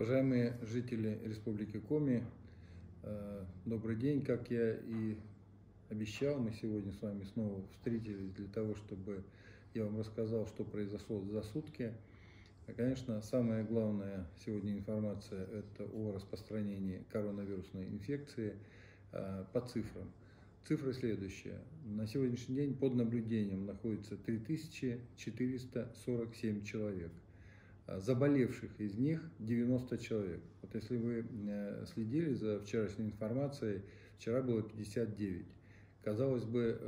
Уважаемые жители Республики Коми, добрый день. Как я и обещал, мы сегодня с вами снова встретились для того, чтобы я вам рассказал, что произошло за сутки. Конечно, самая главная сегодня информация – это о распространении коронавирусной инфекции по цифрам. Цифры следующие. На сегодняшний день под наблюдением находится 3447 человек. Заболевших из них 90 человек. Вот если вы следили за вчерашней информацией, вчера было 59. Казалось бы,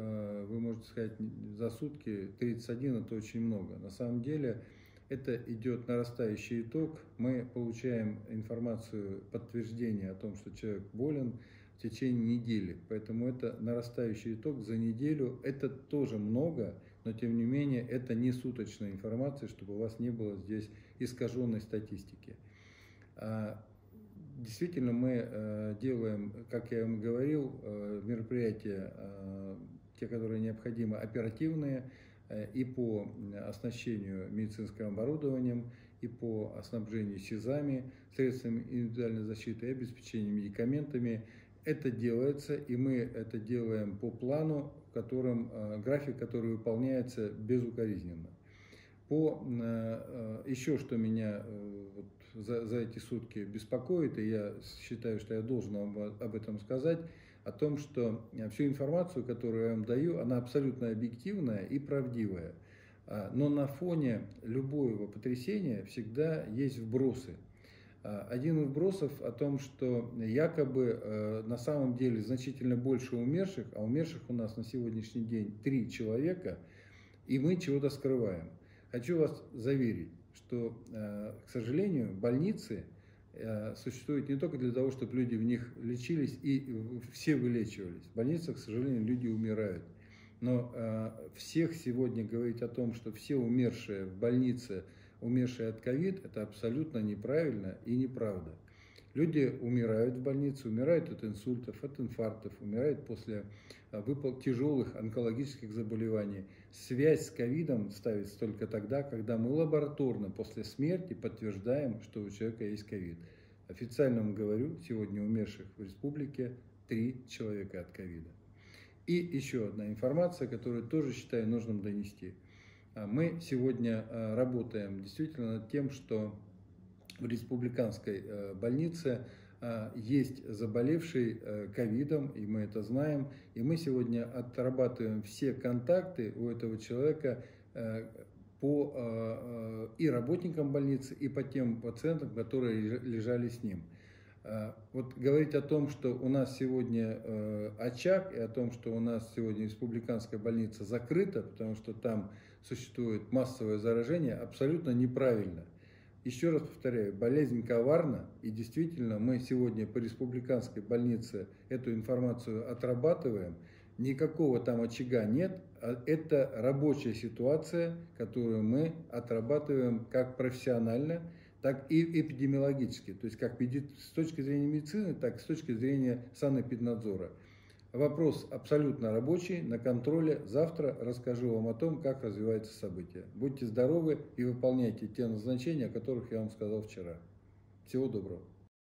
вы можете сказать, за сутки 31 это очень много. На самом деле это идет нарастающий итог. Мы получаем информацию, подтверждение о том, что человек болен в течение недели. Поэтому это нарастающий итог за неделю. Это тоже много, но тем не менее это не суточная информация, чтобы у вас не было здесь искаженной статистики. Действительно, мы делаем, как я вам говорил, мероприятия, те, которые необходимы, оперативные, и по оснащению медицинским оборудованием, и по снабжению СИЗами, средствами индивидуальной защиты, и обеспечению медикаментами. Это делается, и мы это делаем по плану, график, который выполняется безукоризненно. Еще что меня за эти сутки беспокоит, и я считаю, что я должен вам об этом сказать, о том, что всю информацию, которую я вам даю, она абсолютно объективная и правдивая. Но на фоне любого потрясения всегда есть вбросы. Один из вбросов о том, что якобы на самом деле значительно больше умерших, а умерших у нас на сегодняшний день 3 человека, и мы чего-то скрываем. Хочу вас заверить, что, к сожалению, больницы существуют не только для того, чтобы люди в них лечились и все вылечивались. В больницах, к сожалению, люди умирают. Но всех сегодня говорить о том, что все умершие в больнице, умершие от ковид, это абсолютно неправильно и неправда. Люди умирают в больнице, умирают от инсультов, от инфарктов, умирают после тяжелых онкологических заболеваний. Связь с ковидом ставится только тогда, когда мы лабораторно после смерти подтверждаем, что у человека есть ковид. Официально вам говорю, сегодня умерших в республике 3 человека от ковида. И еще одна информация, которую тоже считаю нужным донести. Мы сегодня работаем действительно над тем, что в республиканской больнице есть заболевший ковидом, и мы это знаем. И мы сегодня отрабатываем все контакты у этого человека по и работникам больницы, и по тем пациентам, которые лежали с ним. Вот говорить о том, что у нас сегодня очаг, и о том, что у нас сегодня республиканская больница закрыта, потому что там существует массовое заражение, абсолютно неправильно. Еще раз повторяю, болезнь коварна, и действительно мы сегодня по республиканской больнице эту информацию отрабатываем. Никакого там очага нет, это рабочая ситуация, которую мы отрабатываем как профессионально, так и эпидемиологически, то есть как с точки зрения медицины, так и с точки зрения санэпиднадзора. Вопрос абсолютно рабочий, на контроле. Завтра расскажу вам о том, как развиваются события. Будьте здоровы и выполняйте те назначения, о которых я вам сказал вчера. Всего доброго.